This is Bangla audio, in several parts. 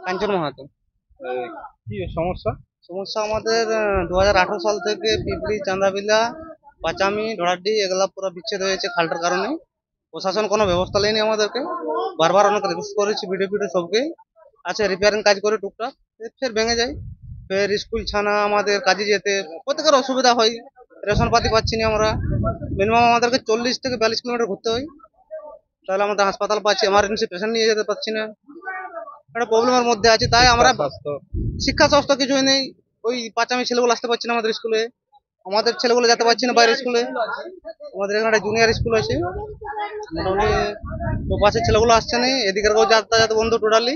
কাঞ্চন মাহাতো। কি সমস্যা? সমস্যা আমাদের 2018 সাল থেকে পিপড়ি, চান্দাবিলা, পাচামি, ঢোড়াড্ডি এগুলা পুরো বিচ্ছেদ হয়েছে খালটার কারণে। প্রশাসন কোনো ব্যবস্থা নেয়নি আমাদেরকে। বারবার অনেক রিকোয়েস্ট করেছি ভিডিও সবকে। আছে রিপেয়ারিং কাজ করে টুকটাক, ফের ভেঙে যায়। ফের স্কুল ছানা আমাদের কাজে যেতে প্রত্যেকের অসুবিধা হয়। রেশন পাতি পাচ্ছি না আমরা। মিনিমাম আমাদেরকে 40 থেকে 42 কিলোমিটার ঘুরতে হয়। তাহলে আমাদের হাসপাতাল পাচ্ছি, এমার্জেন্সি পেশেন্ট নিয়ে যেতে পারছি না। একটা প্রবলেমের মধ্যে আছি। তাই আমরা শিক্ষা স্বাস্থ্য কিছুই নেই। ওই পাঁচামি ছেলেগুলো আসতে পারছে না আমাদের স্কুলে, আমাদের ছেলেগুলো যেতে পারছে না বাইরের স্কুলে। আমাদের এখানে একটা জুনিয়র স্কুল আছে, মোটামুটি তো বাসের ছেলেগুলো আসছে না। এদিকের কেউ যাতায়াত বন্ধ টোটালি।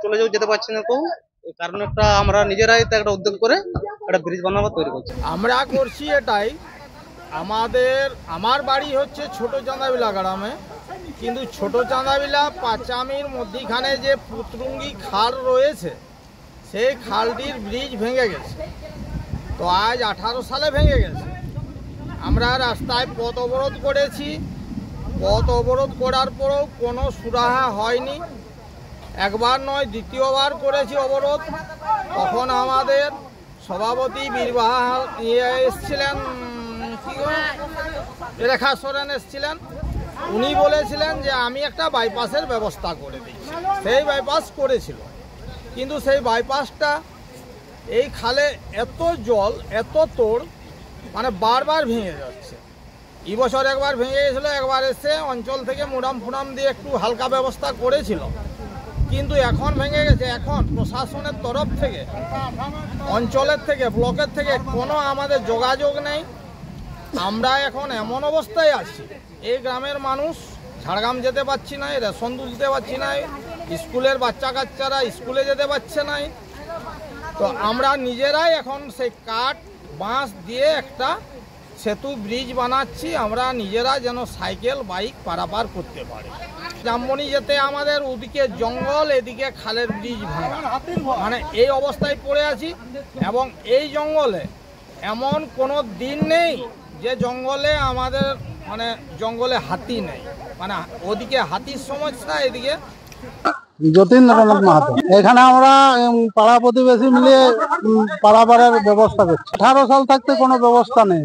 কলেজেও যেতে পারছি না কেউ। এই কারণে একটা আমরা নিজেরাই তো একটা উদ্যোগ করে একটা ব্রিজ বানাবার তৈরি করছি। আমরা করছি এটাই। আমার বাড়ি হচ্ছে ছোট চাঁদাবিলা গ্রামে, কিন্তু ছোট চাঁদাবিলা পাঁচামির মধ্যিখানে যে পুতরুঙ্গি খাল রয়েছে, সেই খালটির ব্রিজ ভেঙে গেছে। তো আজ 18 সালে ভেঙে গেছে। আমরা রাস্তায় পথ অবরোধ করেছি। পথ অবরোধ করার পরেও কোনো সুরাহা হয়নি। একবার নয়, দ্বিতীয়বার করেছি অবরোধ। তখন আমাদের সভাপতি বীরবাহা এসছিলেন, রেখা সোরেন এসছিলেন। উনি বলেছিলেন যে আমি একটা বাইপাসের ব্যবস্থা করে দিচ্ছি। সেই বাইপাস করেছিল, কিন্তু সেই বাইপাসটা এই খালে এত জল, এত তোড়, মানে বারবার ভেঙে যাচ্ছে। এই বছর একবার ভেঙে গেছিলো, একবার এসে অঞ্চল থেকে মুরাম ফুরাম দিয়ে একটু হালকা ব্যবস্থা করেছিল, কিন্তু এখন ভেঙে গেছে। এখন প্রশাসনের তরফ থেকে, অঞ্চলের থেকে, ব্লকের থেকে কোনো আমাদের যোগাযোগ নেই। আমরা এখন এমন অবস্থায় আছি, এই গ্রামের মানুষ ঝাড়গ্রাম যেতে পারছি না, রেশন তুলতে পারছি না, স্কুলের বাচ্চা কাচ্চারা স্কুলে যেতে পারছে না। তো আমরা নিজেরাই এখন সেই কাঠ বাঁশ দিয়ে একটা সেতু ব্রিজ বানাচ্ছি, আমরা নিজেরা যেন সাইকেল বাইক পারাপার করতে পারি। জামবনি যেতে আমাদের ওদিকে জঙ্গল, এদিকে খালের ব্রিজ ভাঙা, মানে এই অবস্থায় পড়ে আছি। এবং এই জঙ্গলে এমন কোনো দিন নেই যে জঙ্গলে আমাদের জঙ্গলে হাতি নেই। মানে ওদিকে হাতির সমস্যা, এদিকে। যতীন্দ্রনাথ মাহাতো। এখানে আমরা পাড়া প্রতিবেশী মিলিয়ে পাড়ার ব্যবস্থা করছি। 18 সাল থাকতে কোনো ব্যবস্থা নেই।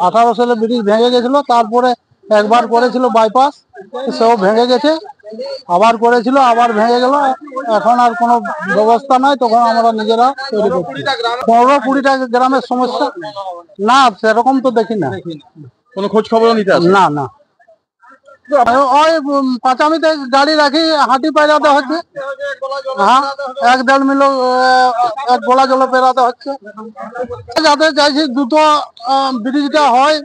18 সালে ব্রিজ ভেঙে গেছিল, তারপরে একবার করেছিল বাইপাস, সেও ভেঙে গেছে। আবার করেছিল, আবার ভেঙে গেল। এখন আর কোনো ব্যবস্থা নাই, তখন আমরা নিজেরা তৈরি করছি। 15-20টা গ্রামের সমস্যা না, সেরকম তো দেখি না। কোনো খোঁজ খবর নিতে আসে না না। ওই পাঁচামিতে গাড়ি রাখি হাঁটি পেরাতে হচ্ছে। হ্যাঁ, 1-1.5 মিল এক গোলা জল পেরাতে হচ্ছে। যাতে চাইছি দ্রুত ব্রিজটা হয়,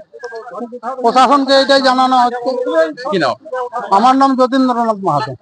প্রশাসনকে এটাই জানানো হচ্ছে। কি নাম? আমার নাম যতীন্দ্রনাথ মাহাতো।